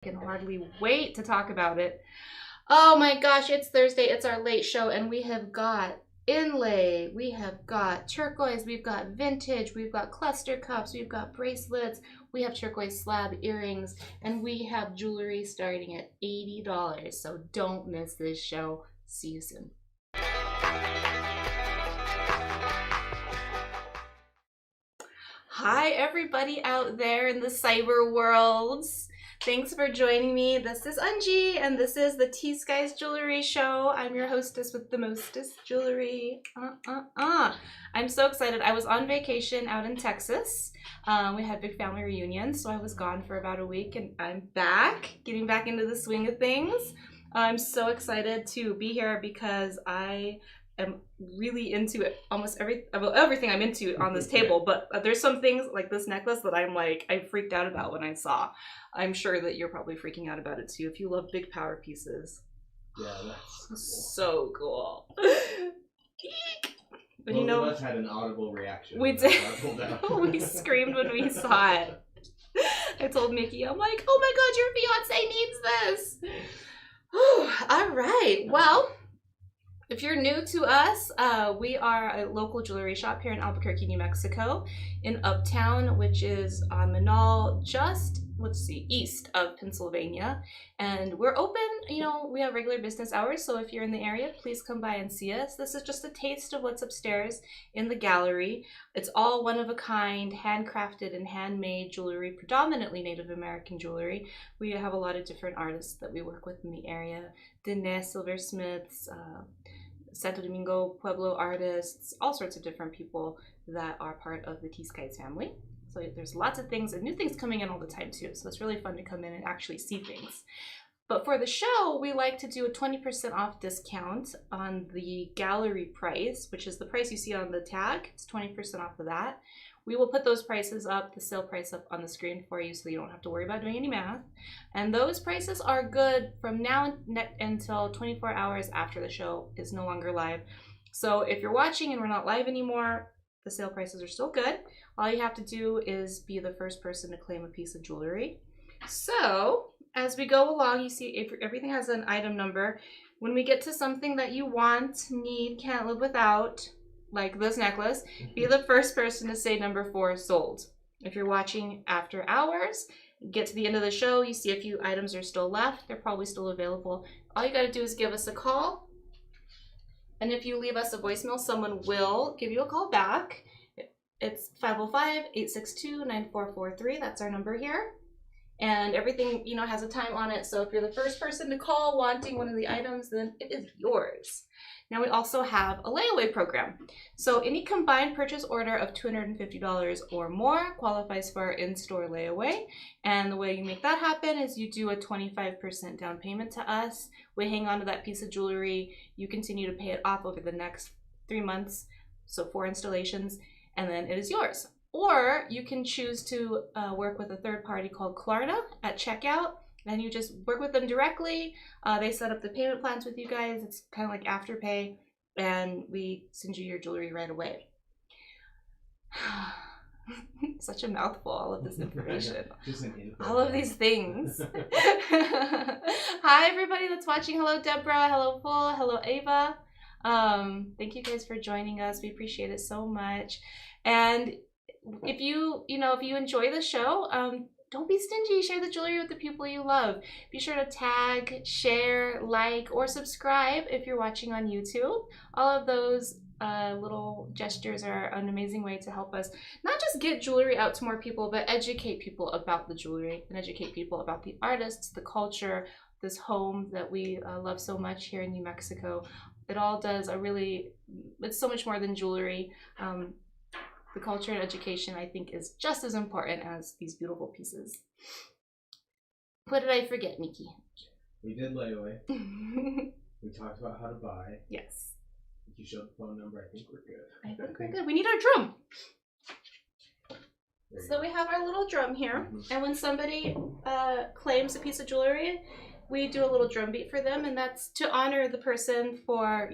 I can hardly wait to talk about it. Oh my gosh, it's Thursday. It's our late show, and we have got Inlay, we have got Turquoise, we've got vintage, we've got cluster cups, we've got bracelets, we have turquoise slab earrings, and we have jewelry starting at $80. So don't miss this show. See you soon. Hi, everybody out there in the cyber worlds. Thanks for joining me. This is Anji, and this is the T.Skies Jewelry Show. I'm your hostess with the mostest jewelry. I'm so excited. I was on vacation out in Texas. We had a big family reunion, so I was gone for about a week, and I'm back, getting back into the swing of things. I'm so excited to be here because I am really into it. Almost everything I'm into on this table, but there's some things like this necklace that I freaked out about when I saw. I'm sure that you're probably freaking out about it too if you love big power pieces. Yeah, that's cool. So cool. But Both of us had an audible reaction. We did. We screamed when we saw it. I told Mickey, I'm like, oh my god, your fiance needs this. All right, well, if you're new to us, we are a local jewelry shop here in Albuquerque, New Mexico, in Uptown, which is on Manal, just, east of Pennsylvania. And we're open, we have regular business hours, so if you're in the area, please come by and see us. This is just a taste of what's upstairs in the gallery. It's all one-of-a-kind, handcrafted and handmade jewelry, predominantly Native American jewelry. We have a lot of different artists that we work with in the area. Dene silversmiths, Santo Domingo Pueblo artists, all sorts of different people that are part of the T.Skies family. So there's lots of things and new things coming in all the time too. So it's really fun to come in and actually see things. But for the show, we like to do a 20% off discount on the gallery price, which is the price you see on the tag. It's 20% off of that. We will put those prices up, the sale price up on the screen for you so you don't have to worry about doing any math. And those prices are good from now until 24 hours after the show is no longer live. So if you're watching and we're not live anymore, the sale prices are still good. All you have to do is be the first person to claim a piece of jewelry. So as we go along, you see if everything has an item number. When we get to something that you want, need, can't live without, like this necklace, be the first person to say number 4 sold. If you're watching after hours, get to the end of the show, you see a few items are still left. They're probably still available. All you got to do is give us a call. And if you leave us a voicemail, someone will give you a call back. It's 505-862-9443. That's our number here. And everything, has a time on it. So if you're the first person to call wanting one of the items, then it is yours. Now we also have a layaway program. So any combined purchase order of $250 or more qualifies for our in-store layaway. And the way you make that happen is you do a 25% down payment to us. We hang on to that piece of jewelry. You continue to pay it off over the next 3 months, so 4 installations, and then it is yours. Or you can choose to work with a third party called Klarna at checkout. And you just work with them directly. They set up the payment plans with you guys. It's kind of like Afterpay, and we send you your jewelry right away. Such a mouthful, all of this information. All of these things. Hi, everybody that's watching. Hello, Deborah. Hello, Full. Hello, Ava. Thank you guys for joining us. We appreciate it so much. And if you enjoy the show, don't be stingy. Share the jewelry with the people you love. Be sure to tag, share, like, or subscribe if you're watching on YouTube. All of those little gestures are an amazing way to help us not just get jewelry out to more people, but educate people about the jewelry and educate people about the artists, the culture, this home that we love so much here in New Mexico. It all does it's so much more than jewelry. The culture and education, I think, is just as important as these beautiful pieces. What did I forget, Nikki? We did layaway. We talked about how to buy. Yes. If you showed the phone number, I think we're good. I think we're good. We need our drum. So we have our little drum here. And when somebody claims a piece of jewelry, we do a little drum beat for them. And that's to honor the person for,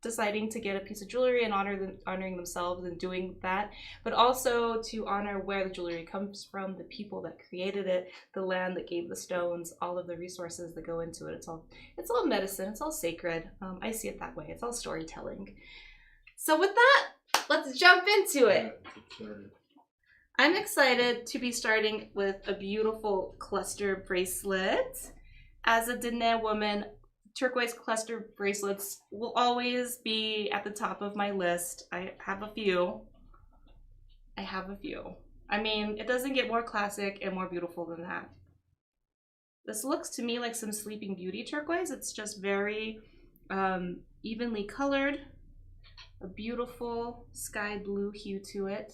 deciding to get a piece of jewelry and honoring themselves and doing that, but also to honor where the jewelry comes from, the people that created it, the land that gave the stones, all of the resources that go into it. It's all medicine. It's all sacred. I see it that way. It's all storytelling. So with that, let's jump into it. I'm excited to be starting with a beautiful cluster bracelet. As a Dene woman, turquoise cluster bracelets will always be at the top of my list. I have a few. I mean, it doesn't get more classic and more beautiful than that. This looks to me like some Sleeping Beauty turquoise. It's just very evenly colored. A beautiful sky blue hue to it.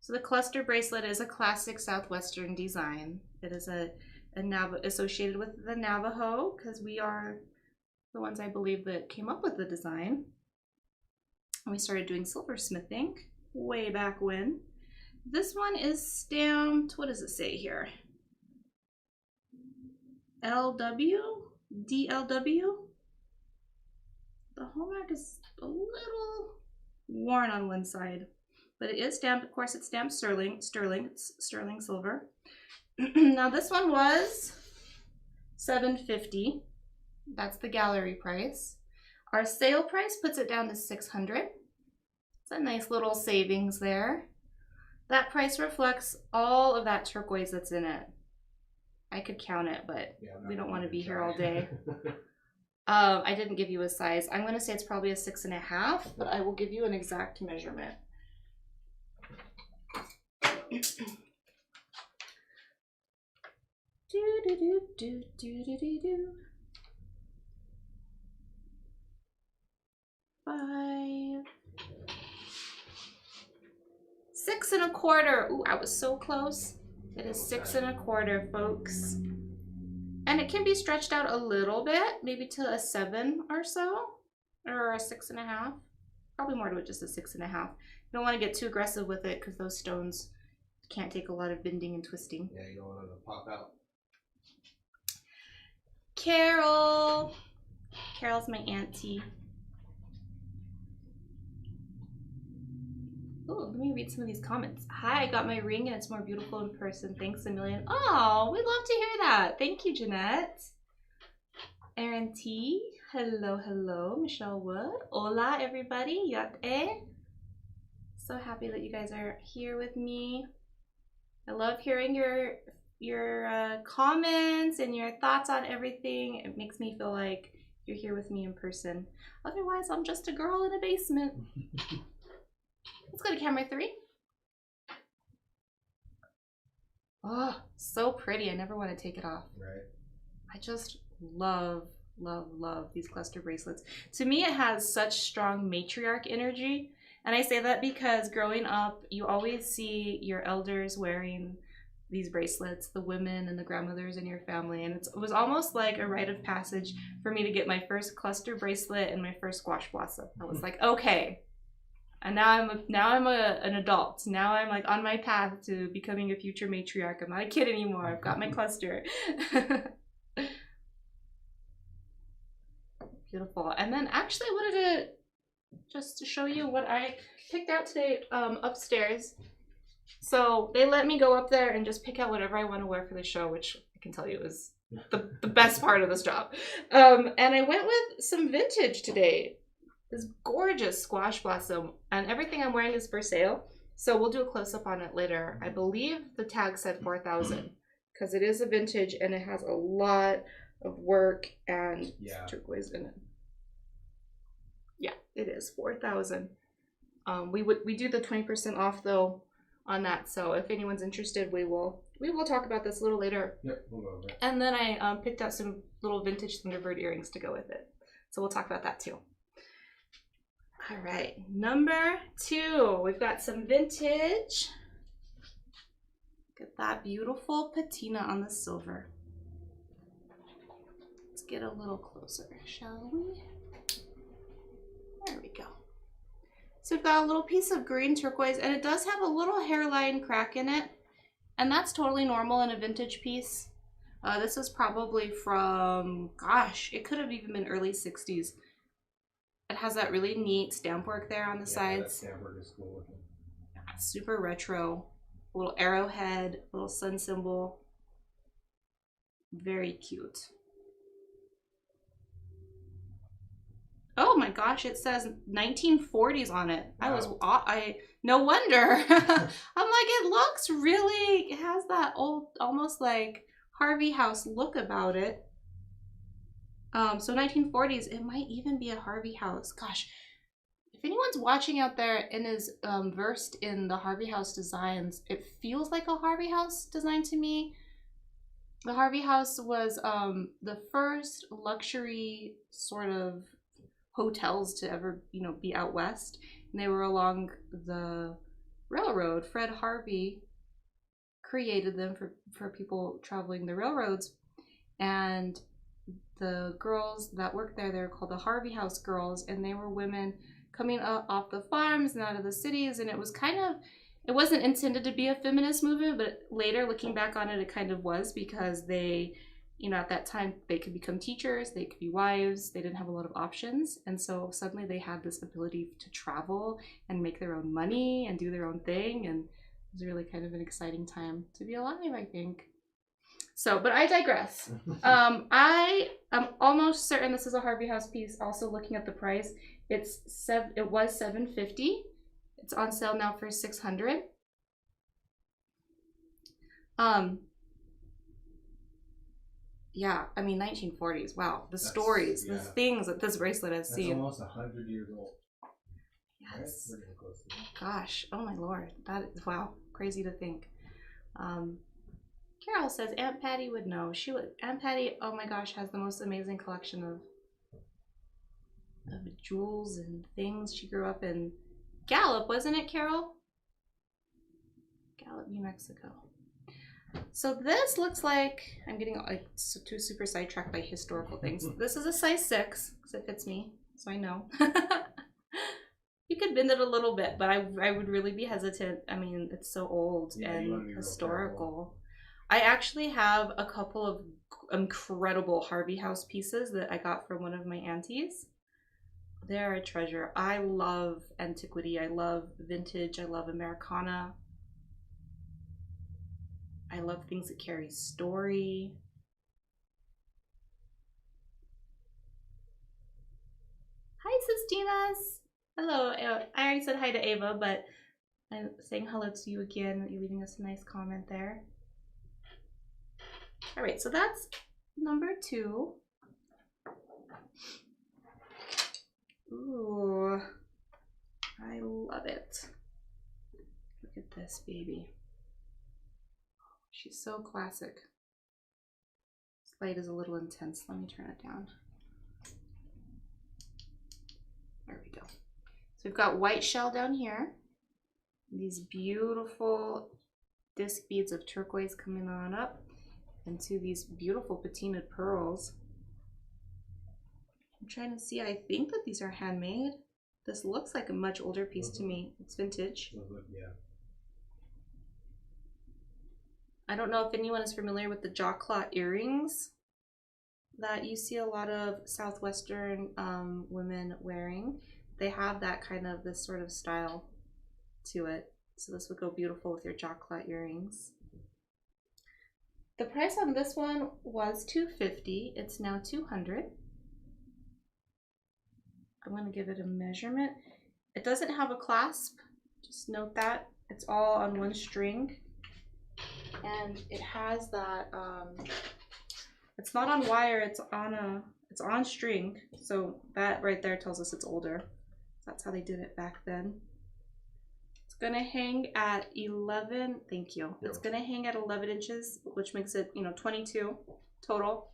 So the cluster bracelet is a classic Southwestern design. It is associated with the Navajo, because we are the ones, I believe, that came up with the design. And we started doing silversmithing way back when. This one is stamped, what does it say here? LW? DLW? The hallmark is a little worn on one side, but it is stamped. Of course, it's stamped sterling silver. Now this one was $750. That's the gallery price. Our sale price puts it down to $600. It's a nice little savings there. That price reflects all of that turquoise that's in it. I could count it, but we don't want to be here all day. I didn't give you a size. I'm going to say it's probably a 6.5, but I will give you an exact measurement. Five. 6 1/4. Ooh, I was so close. It is 6 1/4, folks. And it can be stretched out a little bit, maybe to a 7 or so, or a 6.5. Probably more to just a 6.5. You don't want to get too aggressive with it because those stones can't take a lot of bending and twisting. Yeah, you don't want it to pop out. Carol. Carol's my auntie. Oh, let me read some of these comments. Hi, I got my ring and it's more beautiful in person. Thanks a million. Oh, we'd love to hear that. Thank you, Jeanette. Erin T. Hello, hello. Michelle Wood. Hola, everybody. Yate. So happy that you guys are here with me. I love hearing your comments and your thoughts on everything. It makes me feel like you're here with me in person. Otherwise, I'm just a girl in a basement. Let's go to camera 3. Oh, so pretty. I never want to take it off. Right. I just love these cluster bracelets. To me, it has such strong matriarch energy. And I say that because growing up, you always see your elders wearing these bracelets, the women and the grandmothers in your family. And it was almost like a rite of passage for me to get my first cluster bracelet and my first squash blossom. I was like, okay. And now I'm an adult. Now I'm like on my path to becoming a future matriarch. I'm not a kid anymore. I've got my cluster. Beautiful. And then actually I wanted to just to show you what I picked out today upstairs. So they let me go up there and just pick out whatever I want to wear for the show, which I can tell you is the best part of this job. And I went with some vintage today. This gorgeous squash blossom, and everything I'm wearing is for sale. So we'll do a close-up on it later. I believe the tag said 4,000 because it is a vintage and it has a lot of work and turquoise in it. Yeah, it is 4,000. We do the 20% off though on that. So if anyone's interested, we will talk about this a little later. Yep, we'll go over it. And then I picked out some little vintage Thunderbird earrings to go with it. So we'll talk about that too. All right, number 2, we've got some vintage. Look at that beautiful patina on the silver. Let's get a little closer, shall we? There we go. So we've got a little piece of green turquoise, and it does have a little hairline crack in it, and that's totally normal in a vintage piece. This is probably from, gosh, it could have even been early 60s. It has that really neat stamp work there on the sides. That stamp work is cool looking. Yeah, super retro. A little arrowhead, little sun symbol. Very cute. Oh my gosh, it says 1940s on it. Wow. No wonder. I'm like, it looks really, it has that old, almost like Harvey House look about it. So 1940s, it might even be a Harvey House. Gosh, if anyone's watching out there and is versed in the Harvey House designs, it feels like a Harvey House design to me. The Harvey House was the first luxury sort of hotels to ever, you know, be out west. And they were along the railroad. Fred Harvey created them for people traveling the railroads. And the girls that worked there, they were called the Harvey House girls, and they were women coming up off the farms and out of the cities. And it was kind of, it wasn't intended to be a feminist movement, but later looking back on it, it kind of was, because they, you know, at that time they could become teachers, they could be wives, they didn't have a lot of options. And so suddenly they had this ability to travel and make their own money and do their own thing. And it was really kind of an exciting time to be alive, I think. So, but I digress. I am almost certain this is a Harvey House piece. Also looking at the price, it was $750. It's on sale now for $600. Yeah, I mean 1940s. Wow, the stories, the things that this bracelet has seen. That's almost 100 years old. Yes. Right? We're getting close to that. Gosh, oh my lord, that is, wow, crazy to think. Carol says Aunt Patty would know. She would. Aunt Patty, oh my gosh, has the most amazing collection of jewels and things. She grew up in Gallup, wasn't it, Carol? Gallup, New Mexico. So this looks like, I'm getting like too super sidetracked by historical things. This is a size 6, because it fits me, so I know. You could bend it a little bit, but I would really be hesitant. I mean, it's so old and historical. I actually have a couple of incredible Harvey House pieces that I got from one of my aunties. They're a treasure. I love antiquity. I love vintage. I love Americana. I love things that carry story. Hi, Sistinas. Hello. I already said hi to Ava, but I'm saying hello to you again. You're leaving us a nice comment there. All right, so that's number 2. Ooh, I love it. Look at this baby. She's so classic. This light is a little intense. Let me turn it down. There we go. So we've got white shell down here. These beautiful disc beads of turquoise coming on up into these beautiful patinaed pearls. I'm trying to see, I think that these are handmade. This looks like a much older piece to me. It's vintage. Yeah. I don't know if anyone is familiar with the jaw claw earrings that you see a lot of Southwestern women wearing. They have that kind of, this sort of style to it. So this would go beautiful with your jaw claw earrings. The price on this one was $250. It's now $200. I'm going to give it a measurement. It doesn't have a clasp. Just note that. It's all on one string. And it has that, it's not on wire, it's on string. So that right there tells us it's older. That's how they did it back then. It's gonna hang at 11, thank you. It's gonna hang at 11 inches, which makes it, 22 total.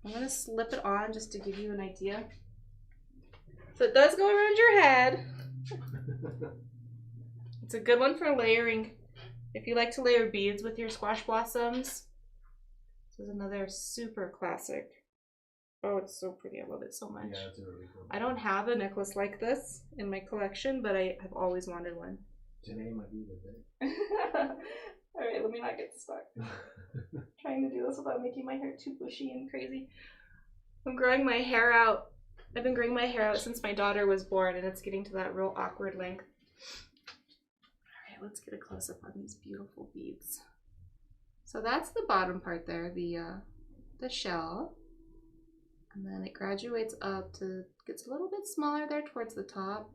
I'm gonna slip it on just to give you an idea. So it does go around your head. It's a good one for layering. If you like to layer beads with your squash blossoms, this is another super classic. Oh, it's so pretty. I love it so much. Yeah, it's really cool. I don't have a necklace like this in my collection, but I have always wanted one. Today might be the day. All right, let me not get stuck. Trying to do this without making my hair too bushy and crazy. I'm growing my hair out I've been growing my hair out since my daughter was born, and it's getting to that real awkward length. Alright, let's get a close-up on these beautiful beads. So that's the bottom part there, the shell. And then it graduates up to, gets a little bit smaller there towards the top,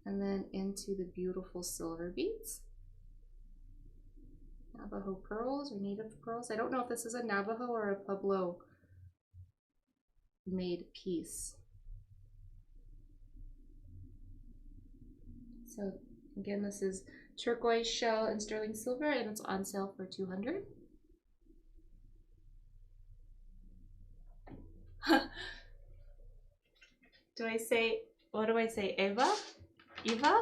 and then into the beautiful silver beads. Navajo pearls or native pearls. I don't know if this is a Navajo or a Pueblo made piece. So again, this is turquoise shell and sterling silver, and it's on sale for $200. Do I say, what do I say, Eva? Eva?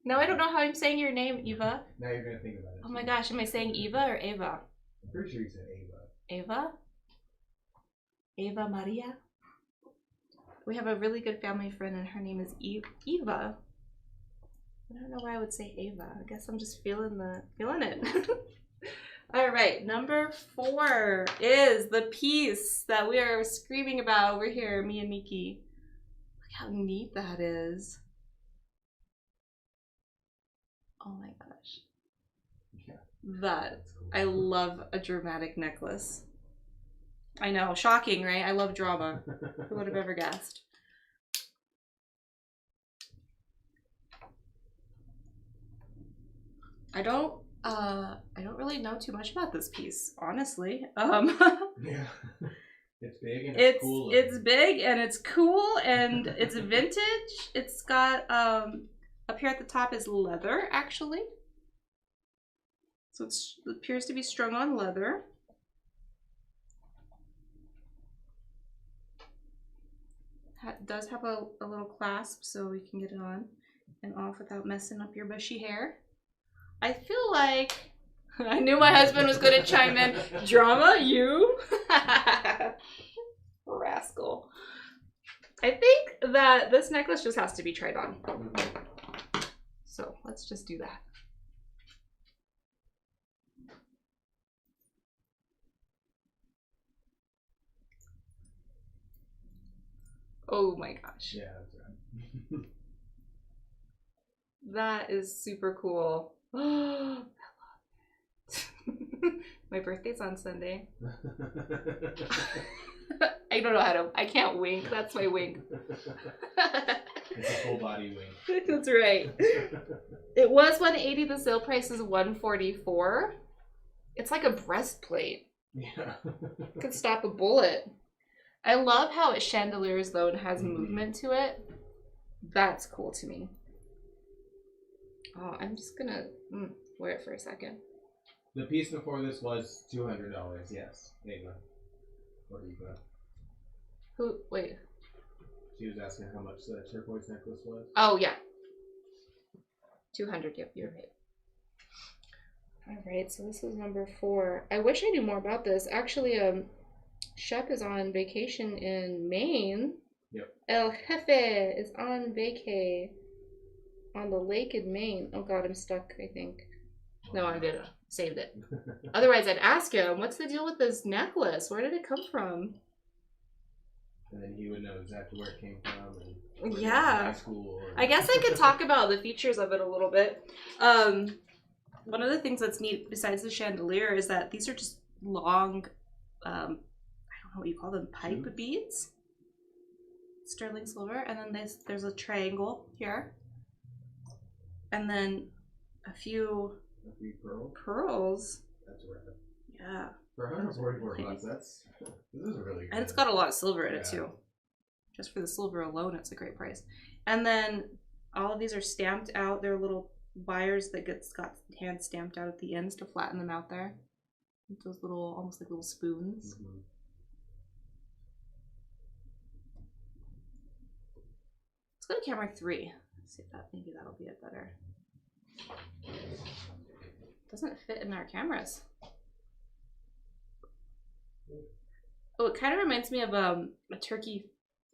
No, I don't know how I'm saying your name, Eva. Now you're gonna think about it. Oh my gosh, am I saying Eva or Eva? I'm pretty sure you said Ava. Eva? Eva Maria? We have a really good family friend, and her name is Eva. I don't know why I would say Ava. I guess I'm just feeling it. All right, number 4 is the piece that we are screaming about over here, me and Miki. Look how neat that is. Oh my gosh. Yeah. That, Cool. I love a dramatic necklace. I know, shocking, right? I love drama. Who would have ever guessed? I don't really know too much about this piece, honestly. Yeah. It's big and it's cool. It's big and it's cool and it's vintage. It's got up here at the top is leather, actually. So it appears to be strung on leather. It does have a little clasp so we can get it on and off without messing up your bushy hair. I feel like I knew my husband was going to chime in. Drama, you? Rascal. I think that this necklace just has to be tried on. So let's just do that. Oh my gosh. Yeah, that's right. That is super cool. I love it. My birthday's on Sunday. I don't know how to, I can't wink. That's my wink. It's a full body wink. That's right. It was $180. The sale price is $144. It's like a breastplate. Yeah. Could stop a bullet. I love how it chandeliers though and has movement to it. That's cool to me. Oh, I'm just gonna wear it for a second. The piece before this was $200. Yes, Ava. Or Eva. Who? Wait. She was asking how much the turquoise necklace was. Oh yeah. 200. Yep, you're right. All right, so this is number 4. I wish I knew more about this. Actually, Shep is on vacation in Maine. Yep. El Jefe is on vacay on the lake in Maine. Oh God, I'm stuck, I think. No, I didn't. Saved it. Otherwise, I'd ask him, what's the deal with this necklace? Where did it come from? And then he would know exactly where it came from. And yeah. High school. Or... I guess I could talk about the features of it a little bit. One of the things that's neat besides the chandelier is that these are just long, I don't know what you call them, pipe beads. Sterling silver. And then there's a triangle here. And then a few pearls. That's rare. Yeah. For 144 bucks, this is really good. And it's got a lot of silver in it too. Just for the silver alone, it's a great price. And then all of these are stamped out. They're little wires that got hand stamped out at the ends to flatten them out there. Those little, almost like little spoons. Mm-hmm. Let's go to camera 3. Let's see if maybe that'll be it better. Doesn't fit in our cameras. Oh, it kind of reminds me of a turkey,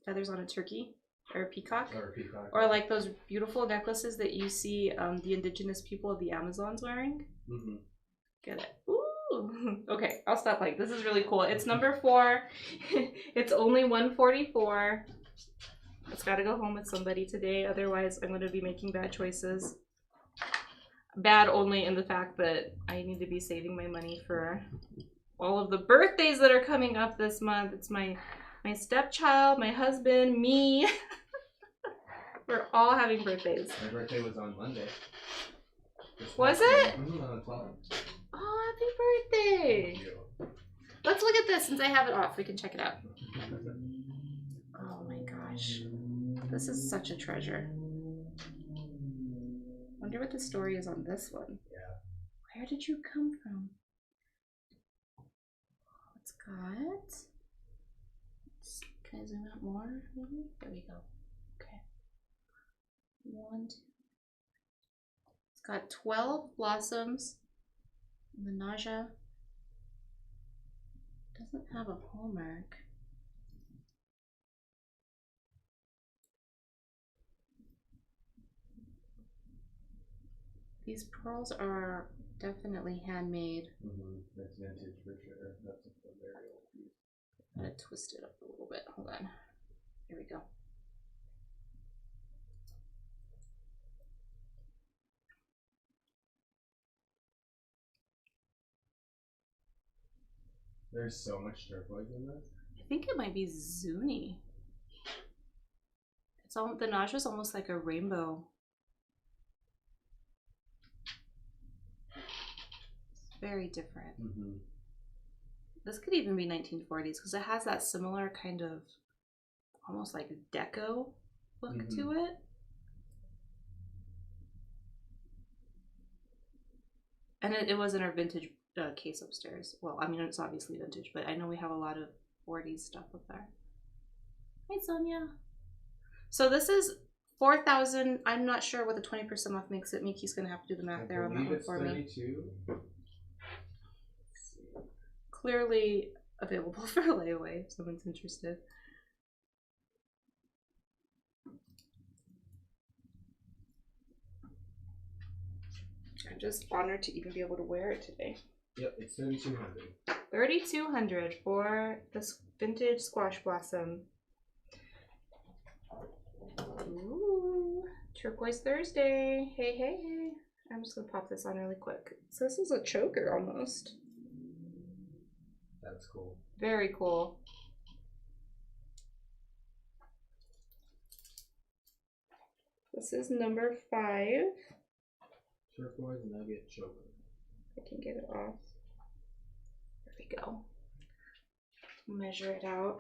feathers on a turkey, or a peacock. Or a peacock. Or like those beautiful necklaces that you see the indigenous people of the Amazons wearing. Mm-hmm. Get it? Ooh. Okay, I'll stop. Like, this is really cool. It's number 4. It's only $144. It's got to go home with somebody today. Otherwise, I'm going to be making bad choices. Bad only in the fact that I need to be saving my money for all of the birthdays that are coming up this month. It's my stepchild, my husband, me. We're all having birthdays. My birthday was on Monday. Was it? On the 12th. Oh, happy birthday! Thank you. Let's look at this since I have it off. We can check it out. Oh my gosh. This is such a treasure. Wonder what the story is on this one. Yeah. Where did you come from? It's got... Can I zoom out more? Maybe? There we go. Okay. 1, 2. It's got 12 blossoms. The nausea doesn't have a hallmark. These pearls are definitely handmade. That's vintage for sure. That's a very old piece. I'm gonna twist it up a little bit. Hold on. Here we go. There's so much turquoise in this. I think it might be Zuni. It's all, the nausea is almost like a rainbow. It's very different. This could even be 1940s because it has that similar kind of almost like deco look to it. And it was in our vintage case upstairs. Well, I mean, it's obviously vintage, but I know we have a lot of 40s stuff up there. Hey, Sonia. So this is 4,000. I'm not sure what the 20% off makes it. Miki's going to have to do the math there on that one for me. 32. Clearly available for a layaway if someone's interested. I'm just honored to even be able to wear it today. Yep, it's 3,200. 3,200 for this vintage squash blossom. Ooh, Turquoise Thursday. Hey, hey, hey. I'm just gonna pop this on really quick. So this is a choker almost. That's cool. Very cool. This is number 5. Turquoise Nugget choker. I can get it off. There we go. Measure it out.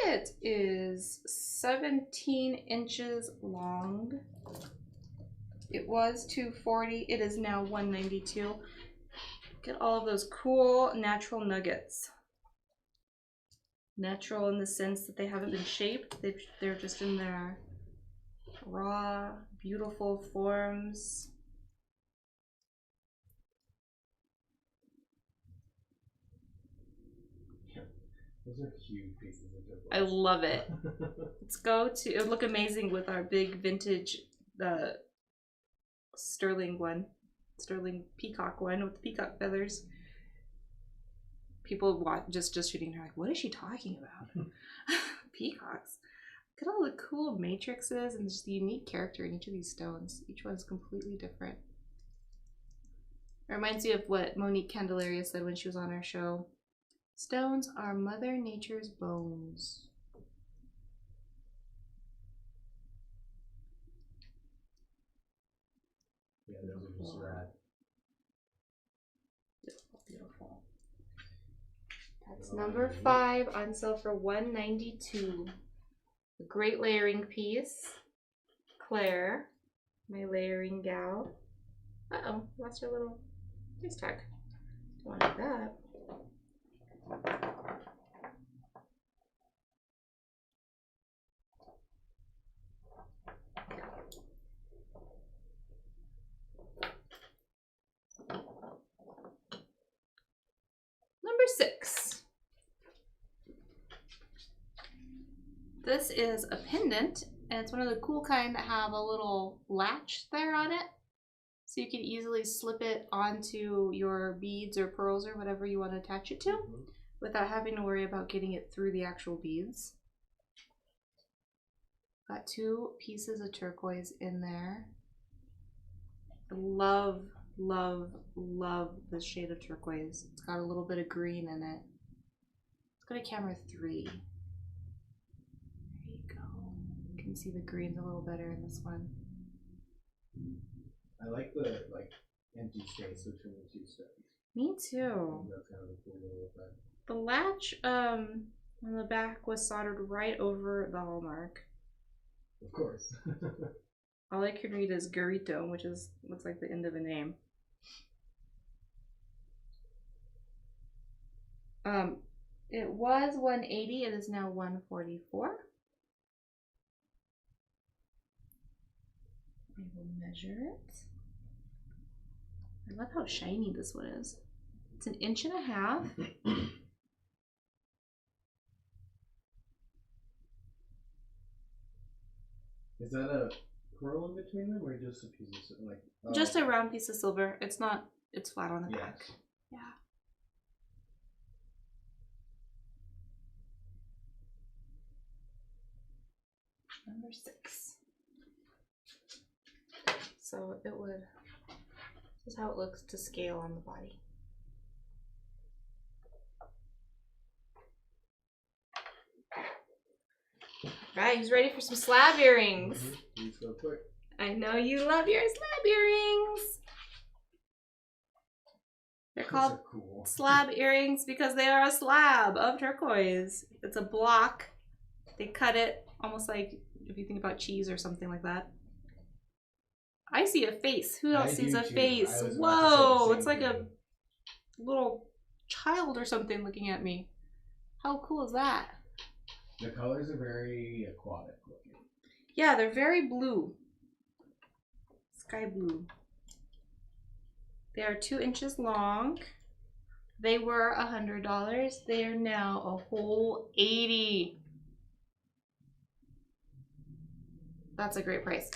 It is 17 inches long. It was $240. It is now $192. Get all of those cool natural nuggets. Natural in the sense that they haven't been shaped. They're just in their raw, beautiful forms. Those are huge pieces of turquoise. I love it. Let's go to, it would look amazing with our big vintage sterling one. Sterling peacock one with the peacock feathers. People watch, just shooting her like, what is she talking about? Peacocks. Look at all the cool matrices and just the unique character in each of these stones. Each one's completely different. It reminds me of what Monique Candelaria said when she was on our show. Stones are Mother Nature's bones. Yeah, those are just rad. Beautiful, beautiful. That's number 5 on sale for $192. A great layering piece. Claire, my layering gal. Uh-oh, lost her little price tag. Don't want that. Number 6. This is a pendant, and it's one of the cool kind that have a little latch there on it. So you can easily slip it onto your beads or pearls or whatever you want to attach it to without having to worry about getting it through the actual beads. Got 2 pieces of turquoise in there. I love, love, love this shade of turquoise. It's got a little bit of green in it. Let's go to camera 3. There you go. You can see the greens a little better in this one. I like the empty space between the 2 steps. Me too. That's kind of a cool little effect. The latch on the back was soldered right over the hallmark. Of course. All I can read is Garito, which looks like the end of a name. It was $180. It is now $144. I will measure it. I love how shiny this one is. It's 1.5 inches. Is that a pearl in between them, or just a piece of like? Oh. Just a round piece of silver. It's not. It's flat on the back. Yeah. Number 6. So it would. This is how it looks to scale on the body. Right, who's ready for some slab earrings? Please go quick. I know you love your slab earrings. They're called cool. slab earrings because they are a slab of turquoise. It's a block. They cut it almost like if you think about cheese or something like that. I see a face. Who else sees a face? Whoa, it's like a little child or something looking at me. How cool is that? The colors are very aquatic looking. Yeah, they're very blue. Sky blue. They are 2 inches long. They were $100. They are now a whole $80. That's a great price.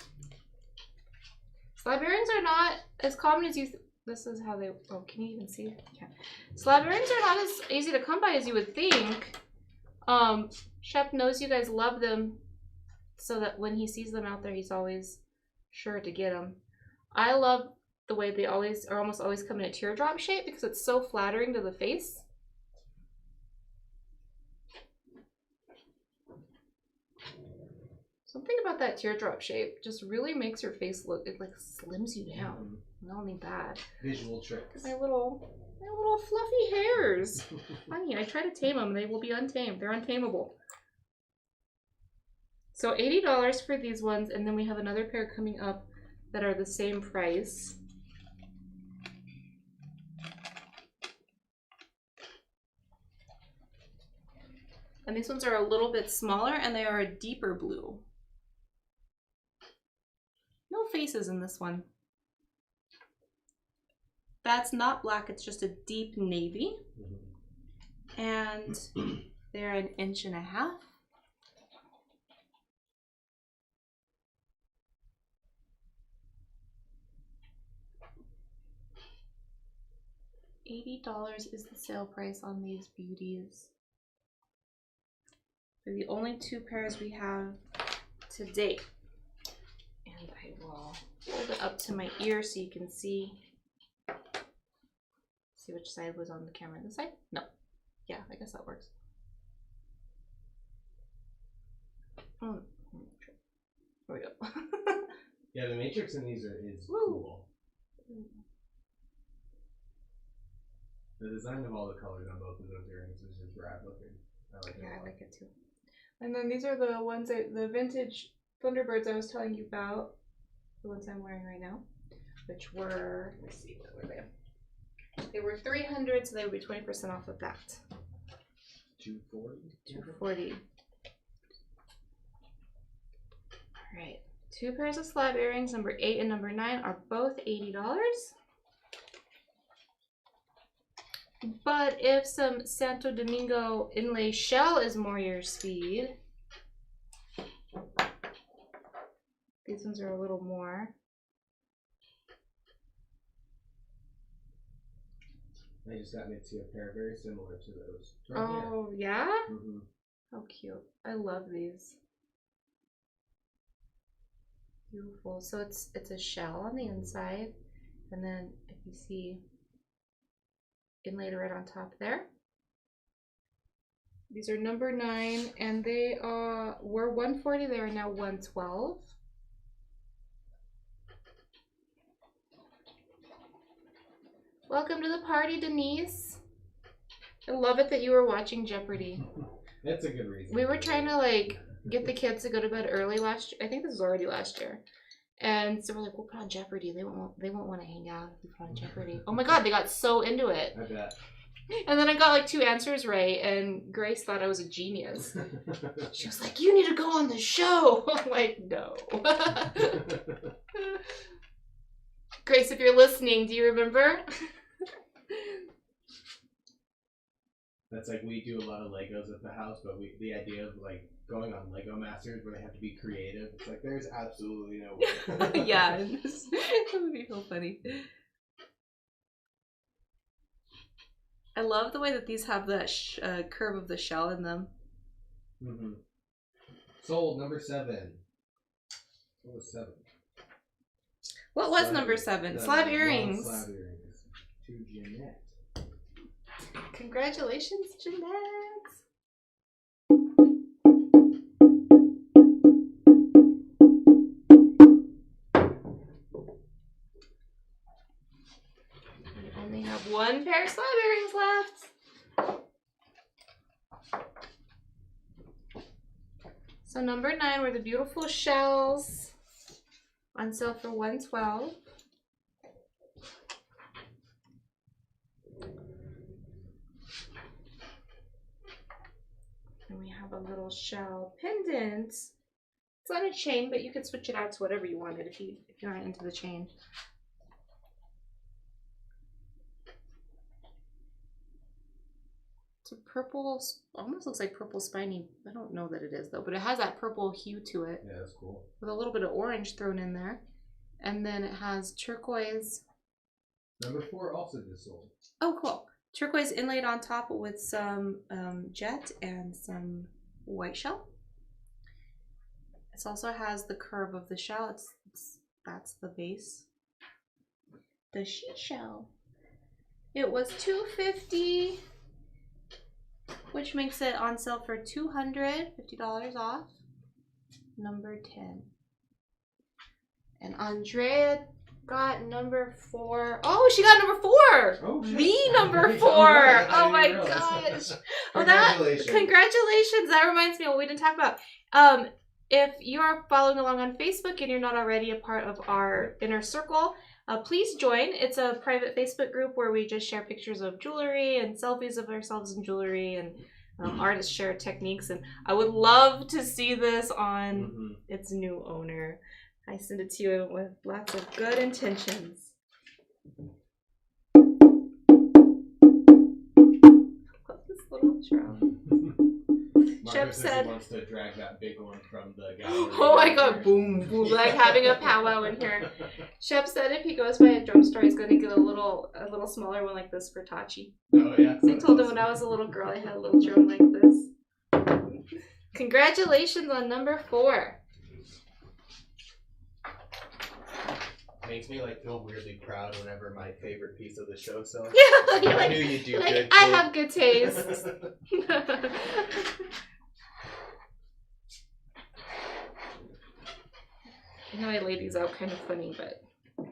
Slab earrings are not as common as you this is how they, oh, can you even see it? Yeah. Slab earrings are not as easy to come by as you would think. Shep knows you guys love them, so that when he sees them out there, he's always sure to get them. I love the way they always, or almost always, come in a teardrop shape because it's so flattering to the face. Something about that teardrop shape just really makes your face look, it like slims you down. Not only that. Visual tricks. My little fluffy hairs. Funny, I try to tame them. They will be untamed. They're untamable. So $80 for these ones, and then we have another pair coming up that are the same price. And these ones are a little bit smaller, and they are a deeper blue. No faces in this one. That's not black, it's just a deep navy. And they're 1.5 inches. $80 is the sale price on these beauties. They're the only 2 pairs we have to date. And I will hold it up to my ear so you can see. See which side was on the camera. This side? No. Yeah, I guess that works. There we go. Yeah, the matrix in these is cool. The design of all the colors on both of those earrings is just rad looking. I like it. Yeah, I like it too. And then these are the ones the vintage Thunderbirds I was telling you about. The ones I'm wearing right now, which were, let's see, what were they? They were $300, so they would be 20% off of that. $240. All right, 2 pairs of slab earrings, number 8 and number 9, are both $80. But if some Santo Domingo inlay shell is more your speed, these ones are a little more. I just got Mitzi a pair very similar to those. Oh, yeah? Mm-hmm. How cute. I love these. Beautiful. So it's a shell on the inside, and then if you see inlaid right on top there. These are number 9, and they were 140. They are now 112. Welcome to the party, Denise. I love it that you were watching Jeopardy. That's a good reason. We were trying to like get the kids to go to bed early last year. I think this was already last year. And so we're like, we'll put on Jeopardy. They won't want to hang out if we put on Jeopardy. Oh my god, they got so into it. I bet. And then I got like 2 answers right, and Grace thought I was a genius. She was like, you need to go on the show. I'm like, no. Grace, if you're listening, do you remember? That's like, we do a lot of Legos at the house, but the idea of like going on Lego Masters where they have to be creative, it's like there's absolutely no way. Yeah, that would be so funny. I love the way that these have that curve of the shell in them. Mm-hmm. Sold, number 7. What was 7? What was number 7? Slab earrings. Slab earrings. To Jeanette. Congratulations, Jeanette. We only have 1 pair of slab earrings left. So number 9 were the beautiful shells on sale for $112. And we have a little shell pendant. It's on a chain, but you could switch it out to whatever you wanted if you're not into the chain. It's a purple, almost looks like purple spiny. I don't know that it is though, but it has that purple hue to it. Yeah, that's cool. With a little bit of orange thrown in there. And then it has turquoise. Number 4 also just sold. Oh, cool. Turquoise inlaid on top with some jet and some white shell. It also has the curve of the shell. That's the base. The sheet shell. It was $250, which makes it on sale for $250 off. Number 10. And Andrea got number 4. Oh, she got number 4. Oh, shit. The number 4. Right. Oh my gosh. Congratulations. Congratulations. That reminds me of what we didn't talk about. If you are following along on Facebook and you're not already a part of our inner circle, please join. It's a private Facebook group where we just share pictures of jewelry and selfies of ourselves in jewelry, and artists share techniques. And I would love to see this on its new owner. I send it to you with lots of good intentions. What's this little drum? Shep said, he wants to drag that big one from the gallery. oh my god, boom, boom, like having a powwow in here. Shep said if he goes by a drum store, he's going to get a little smaller one like this for Tachi. Oh yeah. So I told him when I was a little girl, I had a little drum like this. Congratulations on number 4. Makes me like feel weirdly proud whenever my favorite piece of the show sells. Yeah, I like, knew you'd do like, good. I have good taste. I know I laid these out kind of funny, but I'm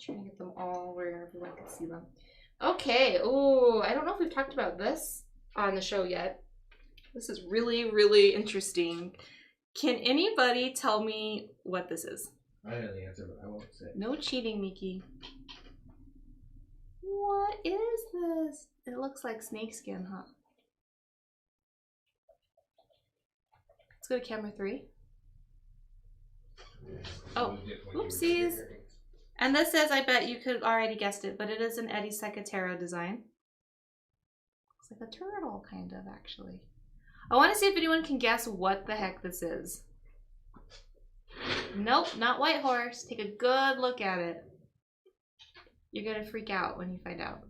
trying to get them all where everyone can see them. Okay. Oh, I don't know if we've talked about this on the show yet. This is really, really interesting. Can anybody tell me what this is? I know the answer, but I won't say. No cheating, Miki. What is this? It looks like snakeskin, huh? Let's go to camera 3. Oh, oopsies. And this is, I bet you could already guessed it, but it is an Eddie Secatero design. Looks like a turtle, kind of, actually. I want to see if anyone can guess what the heck this is. Nope, not White Horse. Take a good look at it. You're gonna freak out when you find out.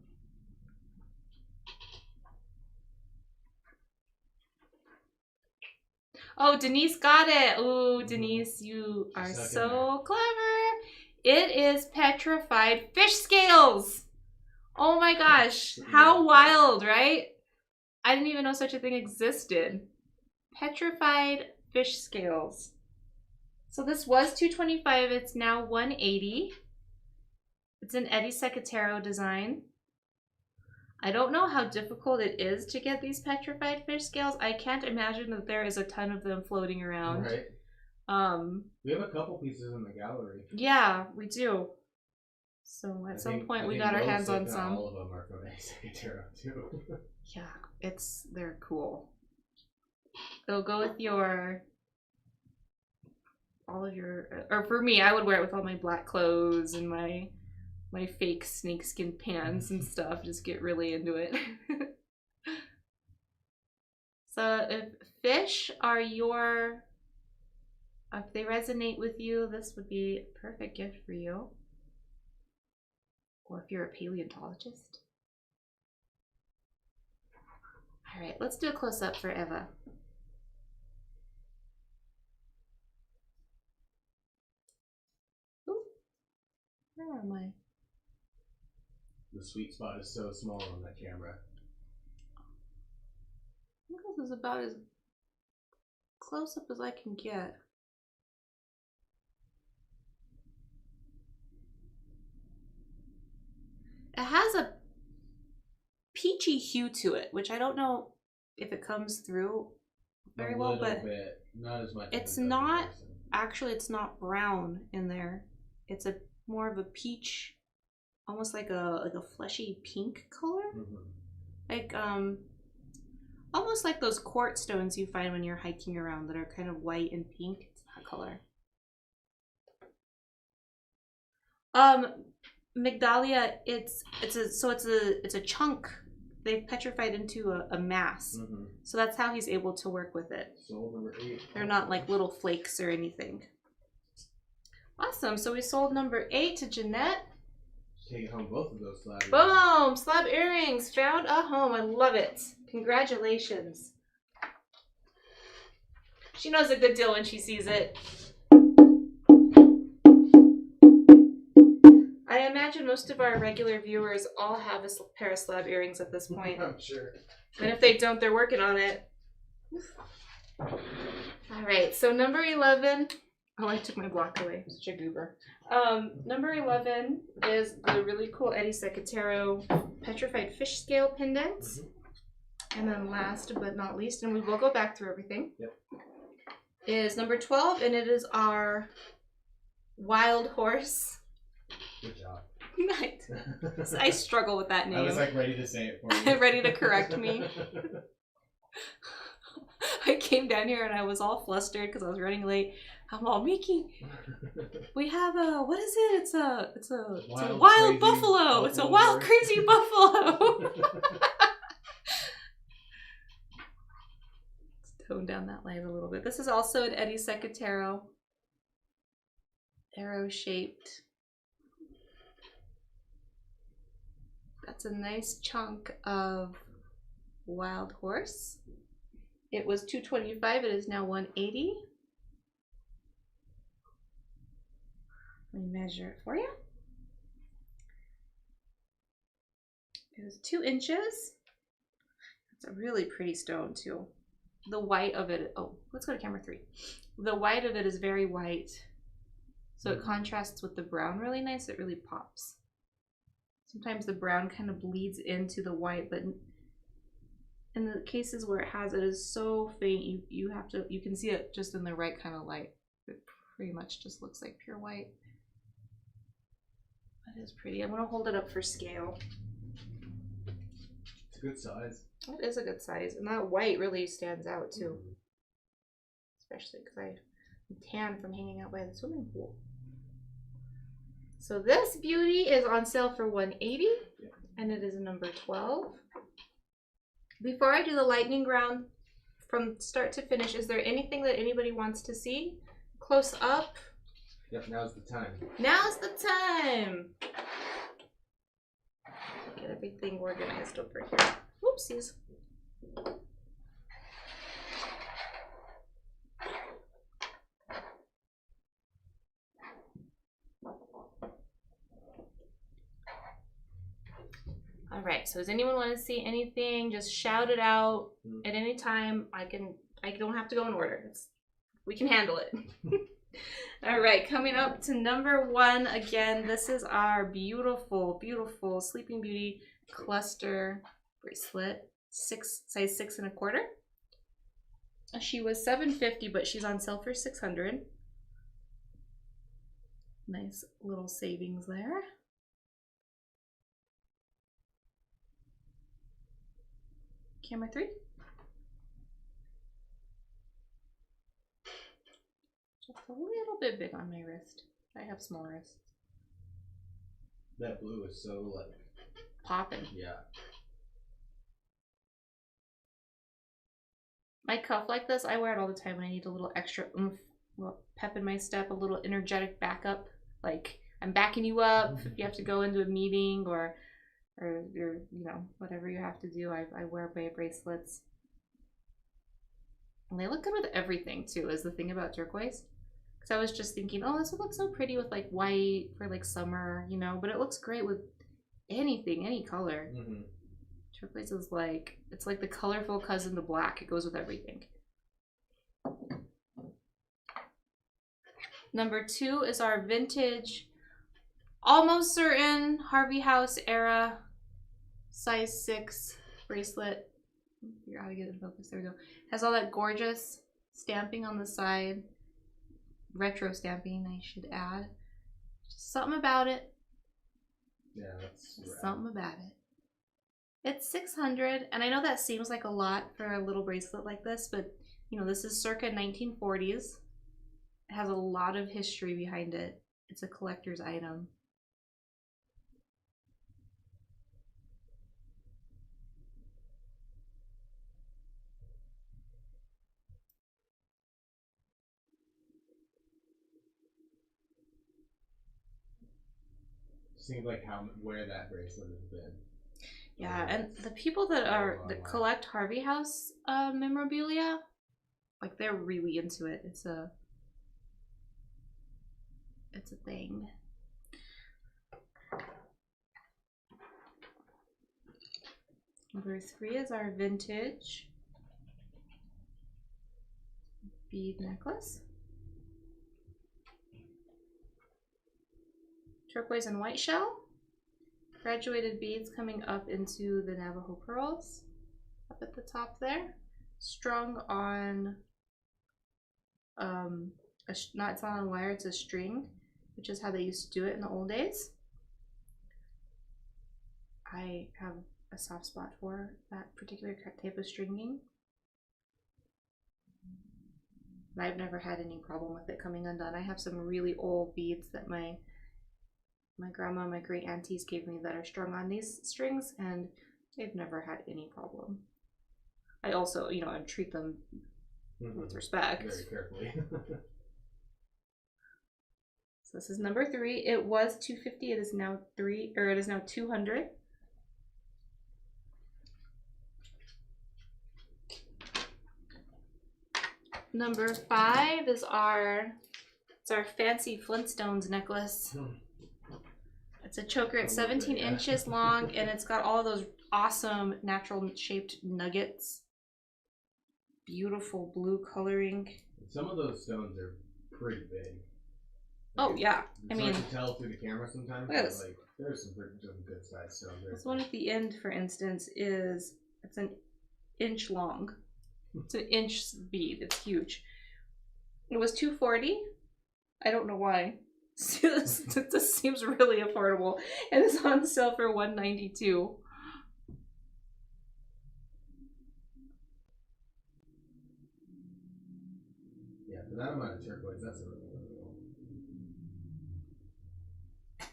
Oh, Denise got it. Ooh, Denise, you are so clever. It is Petrified fish scales. Oh my gosh. How wild, right? I didn't even know such a thing existed. Petrified fish scales. So this was $225. It's now $180. It's an Eddie Secatero design. I don't know how difficult it is to get these petrified fish scales. I can't imagine that there is a ton of them floating around. Right. We have a couple pieces in the gallery. Yeah, we do. So at some point we got our hands on some. All of them are from Eddie Secatero too. Yeah, they're cool. It'll go with or for me, I would wear it with all my black clothes and my fake snakeskin pants and stuff. Just get really into it. So if fish are if they resonate with you, this would be a perfect gift for you. Or if you're a paleontologist. All right, let's do a close-up for Eva. Ooh, where am I? The sweet spot is so small on that camera. I think this is about as close up as I can get. It has a peachy hue to it, which I don't know if it comes through very well, but bit. Not as much. It's not actually. It's not brown in there. It's more of a peach, almost like a fleshy pink color, like almost like those quartz stones you find when you're hiking around that are kind of white and pink. It's that color. Migdalia, it's a chunk. They've petrified into a mass. So that's how he's able to work with it. Sold number 8. They're not like little flakes or anything. Awesome. So we sold number 8 to Jeanette. Take home both of those slab earrings. Boom! Slab earrings found a home. I love it. Congratulations. She knows a good deal when she sees it. I imagine most of our regular viewers all have a pair of slab earrings at this point. I'm sure. And if they don't, they're working on it. All right, so number 11. Oh, I took my block away. I'm such a goober. Number 11 is the really cool Eddie Secatero Petrified Fish Scale pendant. And then last but not least, and we will go back through everything, is number 12, and it is our Wild Horse. Good job. I struggle with that name. I was like ready to say it for you. Ready to correct me. I came down here and I was all flustered because I was running late. I'm all, Mickey, we have what is it? It's a wild buffalo. It's a wild crazy buffalo. Let's tone down that light a little bit. This is also an Eddie Secatero arrow shaped. That's a nice chunk of wild horse. It was $225. It is now $180. Let me measure it for you. It was 2 inches. It's a really pretty stone too. The white of it, oh, let's go to camera 3. The white of it is very white. So it contrasts with the brown really nice. It really pops. Sometimes the brown kind of bleeds into the white, but in the cases where it is so faint, you can see it just in the right kind of light. It pretty much just looks like pure white. That is pretty. I'm gonna hold it up for scale. It's a good size. It is a good size, and that white really stands out too. Especially because I'm tan from hanging out by the swimming pool. So this beauty is on sale for $180, and it is number 12. Before I do the lightning round from start to finish, is there anything that anybody wants to see? Close up? Yep, now's the time. Now's the time! Get everything organized over here. Whoopsies. All right, so does anyone want to see anything? Just shout it out at any time. I don't have to go in order. We can handle it. All right, coming up to number 1 again. This is our beautiful, beautiful Sleeping Beauty cluster bracelet, size 6 1/4. She was $750, but she's on sale for $600. Nice little savings there. Camera 3. Just a little bit big on my wrist. I have small wrists. That blue is so like popping. Yeah. My cuff like this, I wear it all the time when I need a little extra oomph, a little pep in my step, a little energetic backup. Like I'm backing you up if you have to go into a meeting or you're, you know, whatever you have to do. I wear my bracelets. And they look good with everything too, is the thing about turquoise. Because I was just thinking, oh, this would look so pretty with like white for like summer, you know, but it looks great with anything, any color. Mm-hmm. Turquoise is like, it's like the colorful cousin to black. It goes with everything. Number 2 is our vintage, almost certain Harvey House era size 6 bracelet. Figure out how to get it in focus. There we go. Has all that gorgeous stamping on the side. Retro stamping, I should add. Just something about it. Yeah, that's rad. Something about it. It's $600, and I know that seems like a lot for a little bracelet like this, but you know, this is circa 1940s. It has a lot of history behind it. It's a collector's item. Seems like where that bracelet has been. Yeah, and the people that collect Harvey House memorabilia, like they're really into it. It's a thing. Number 3 is our vintage bead necklace. Turquoise and white shell. Graduated beads coming up into the Navajo pearls. Up at the top there. Strung on, it's not on wire, it's a string, which is how they used to do it in the old days. I have a soft spot for that particular type of stringing. I've never had any problem with it coming undone. I have some really old beads that my grandma and my great aunties gave me that are strung on these strings, and they've never had any problem. I also, you know, I treat them with respect. Very carefully. So this is number 3. It was $250. It is now $200. Number 5 is our fancy Flintstones necklace. It's a choker. It's 17 inches long, and it's got all those awesome natural shaped nuggets. Beautiful blue coloring. Some of those stones are pretty big. Oh yeah, I mean, hard to tell through the camera sometimes. But like, there's some good sized stones there. This one at the end, for instance, it's an inch long. It's an inch bead. It's huge. It was $240. I don't know why. This seems really affordable, and it's on sale for $192. Yeah, for that amount of turquoise, that's a really good one.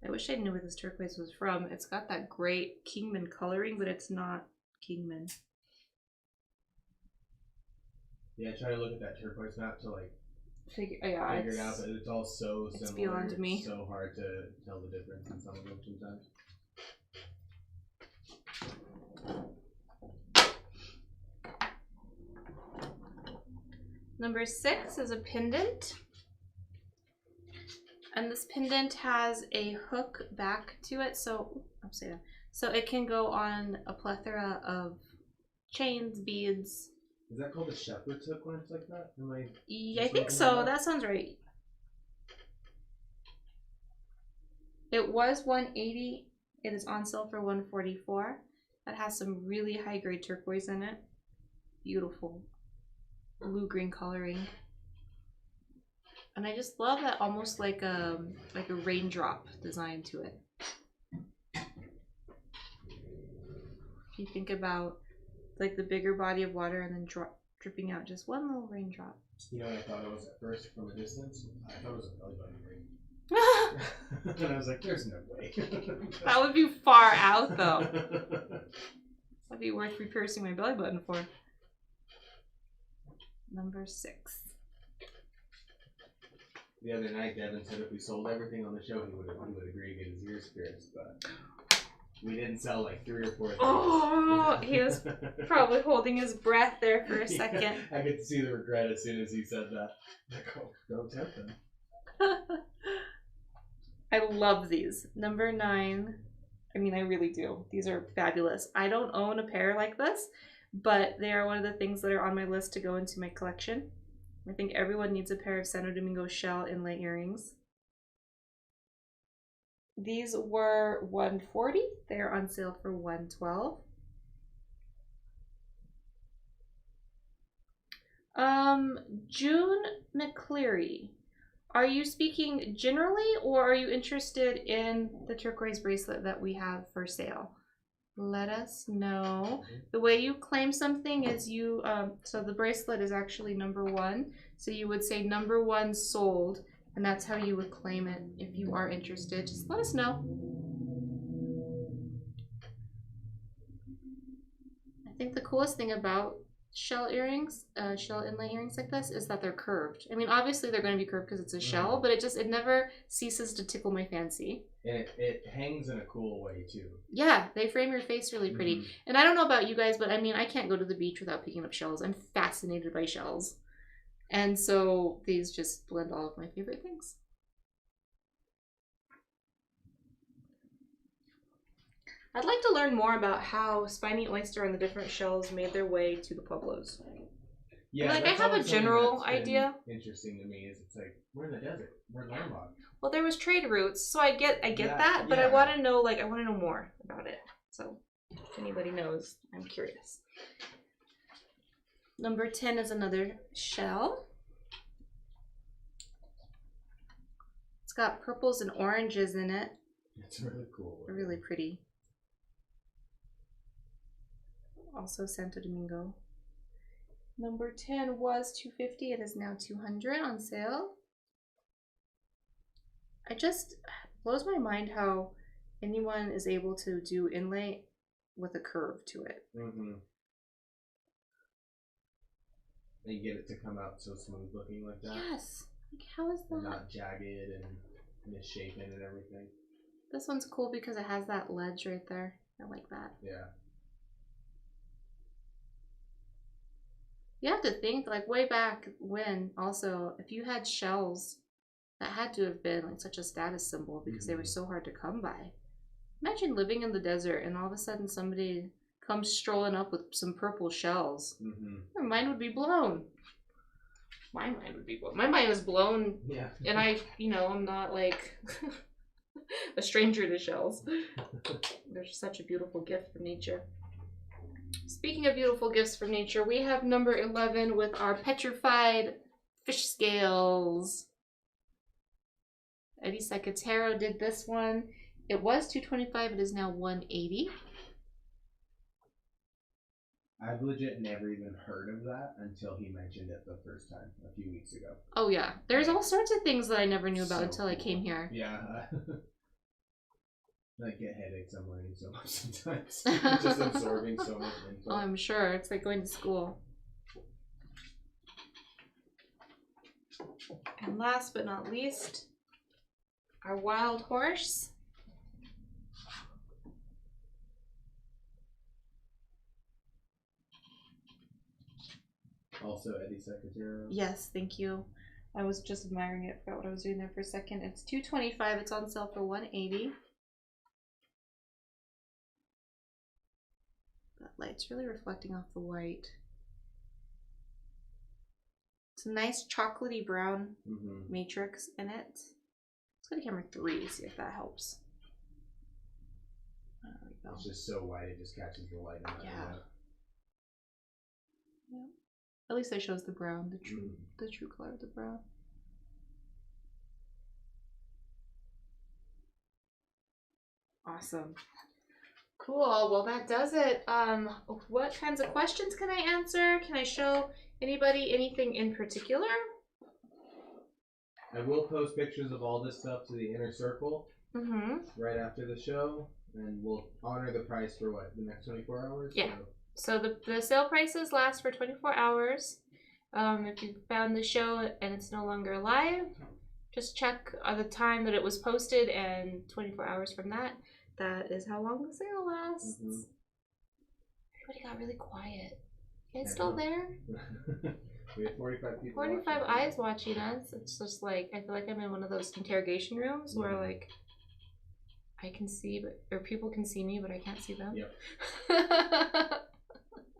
I wish I knew where this turquoise was from. It's got that great Kingman coloring, but it's not Kingman. Yeah, try to look at that turquoise map to like figure it out, but it's all so similar. It's beyond me. It's so hard to tell the difference in some of them sometimes. Number 6 is a pendant. And this pendant has a hook back to it, so upside down. So it can go on a plethora of chains, beads. Is that called a shepherd's hook when it's like that? Yeah, I think so. That sounds right. It was $180. It is on sale for $144. That has some really high grade turquoise in it. Beautiful blue green coloring. And I just love that almost like a raindrop design to it. If you think about like the bigger body of water and then dripping out just one little raindrop. You know what I thought it was at first from a distance? I thought it was a belly button ring. And I was like, there's no way. That would be far out though. That'd be worth re-piercing my belly button for. Number 6. The other night, Devin said if we sold everything on the show, he would agree to get his ears pierced, but we didn't sell like 3 or 4 things. Oh, he was probably holding his breath there for a second. Yeah, I could see the regret as soon as he said that. Like, oh, don't tempt him. I love these. Number 9. I mean, I really do. These are fabulous. I don't own a pair like this, but they are one of the things that are on my list to go into my collection. I think everyone needs a pair of Santo Domingo shell inlay earrings. These were $140. They're on sale for $112. June McCleary. Are you speaking generally, or are you interested in the turquoise bracelet that we have for sale? Let us know. The way you claim something is you, so the bracelet is actually number 1. So you would say number 1 sold, and that's how you would claim it if you are interested. Just let us know. I think the coolest thing about shell earrings, shell inlay earrings like this, is that they're curved. I mean, obviously they're going to be curved because it's a shell, but it never ceases to tickle my fancy. And it hangs in a cool way too. Yeah, they frame your face really pretty. And I don't know about you guys, but I mean, I can't go to the beach without picking up shells. I'm fascinated by shells. And so these just blend all of my favorite things. I'd like to learn more about how spiny oyster and the different shells made their way to the Pueblos. Yeah, like I have a general idea. Interesting to me is it's like we're in the desert, we're landlocked. Well, there was trade routes, so I get that, but yeah. I want to know more about it. So, if anybody knows, I'm curious. Number 10 is another shell. It's got purples and oranges in it. It's really cool. They're really pretty. Also Santo Domingo. Number 10 was $250. It is now $200 on sale. It just blows my mind how anyone is able to do inlay with a curve to it. And get it to come out so smooth looking like that. Yes. Like, how is that? And not jagged and misshapen and everything. This one's cool because it has that ledge right there. I like that. Yeah. You have to think, like, way back when, also, if you had shells, that had to have been like such a status symbol because they were so hard to come by. Imagine living in the desert and all of a sudden somebody comes strolling up with some purple shells. Your mind would be blown. My mind would be blown. My mind is blown. Yeah. And I'm not like a stranger to shells. They're such a beautiful gift from nature. Speaking of beautiful gifts from nature, we have number 11 with our Petrified fish scales. Eddie Secatero did this one. It was $225. It is now $180. I've legit never even heard of that until he mentioned it the first time a few weeks ago. Oh yeah, there's all sorts of things that I never knew about until cool. I came here. Yeah. I get headaches. I'm learning so much sometimes. Just absorbing so much info. Oh, I'm sure. It's like going to school. And last but not least, our wild horse. Also Eddie Secatero. Yes, thank you. I was just admiring it. Forgot what I was doing there for a second. It's $225. It's on sale for $180. That light's really reflecting off the white. It's a nice chocolatey brown matrix in it. Let's go to camera 3, see if that helps. There we go. It's just so white, it just catches the light. Yeah. At least that shows the brown, the true color of the brown. Awesome. Cool. Well, that does it. What kinds of questions can I answer? Can I show anybody anything in particular? I will post pictures of all this stuff to the inner circle right after the show, and we'll honor the price for what, the next 24 hours? Yeah. So the sale prices last for 24 hours. If you found the show and it's no longer live, just check the time that it was posted, and 24 hours from that, that is how long the sale lasts. Everybody got really quiet. You guys still there? We have 45 people 45 eyes watching us. It's just like, I feel like I'm in one of those interrogation rooms where like I can see, or people can see me, but I can't see them. Yep.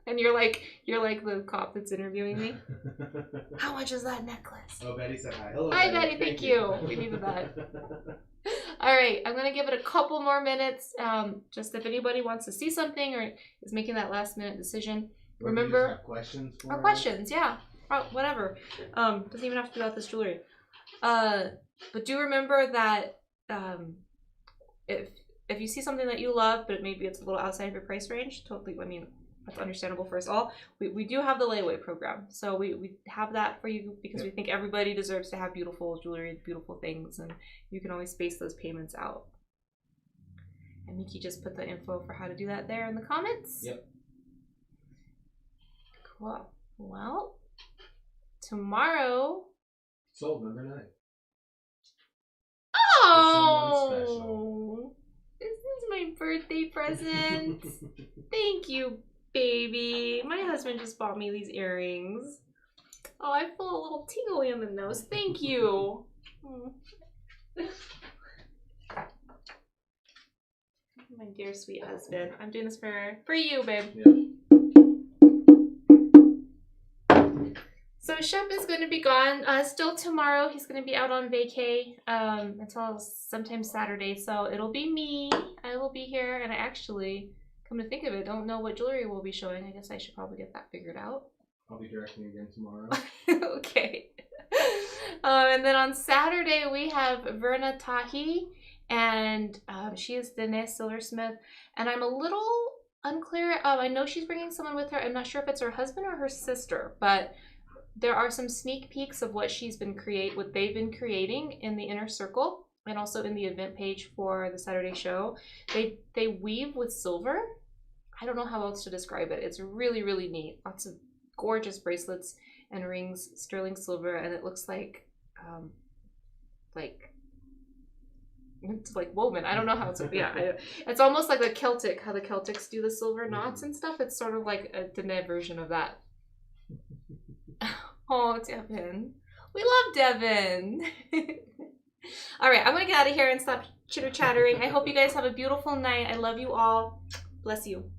And you're like the cop that's interviewing me. How much is that necklace? Oh, Betty said hi. Hello, Hi, Betty. Thank you. We needed that. All right, I'm gonna give it a couple more minutes. Just if anybody wants to see something or is making that last minute decision, remember have questions for our questions. Yeah, whatever. Doesn't even have to be about this jewelry. But do remember that if you see something that you love, but maybe it's a little outside of your price range, totally. I mean, that's understandable for us all. We do have the layaway program. So we have that for you because we think everybody deserves to have beautiful jewelry, beautiful things, and you can always space those payments out. And Miki just put the info for how to do that there in the comments. Yep. Cool. Well, tomorrow. Sold number 9. Oh! This is my birthday present. Thank you, baby. My husband just bought me these earrings. Oh, I feel a little tingly in the nose. Thank you. My dear sweet husband. I'm doing this for you, babe. Yeah. So Shep is going to be gone still tomorrow. He's going to be out on vacay until sometime Saturday. So it'll be me. I will be here. And I actually, come to think of it, don't know what jewelry we'll be showing. I guess I should probably get that figured out. I'll be directing again tomorrow. Okay. And then on Saturday we have Verna Tahi, and she is Denise Silversmith. And I'm a little unclear. I know she's bringing someone with her. I'm not sure if it's her husband or her sister, but there are some sneak peeks of what what they've been creating in the inner circle and also in the event page for the Saturday show. They weave with silver. I don't know how else to describe it. It's really, really neat. Lots of gorgeous bracelets and rings, sterling silver, and it looks like it's like woven. I don't know how it's, it's almost like how the Celtics do the silver knots and stuff. It's sort of like a Dene version of that. Oh, Devin. We love Devin. All right, I'm going to get out of here and stop chitter-chattering. I hope you guys have a beautiful night. I love you all. Bless you.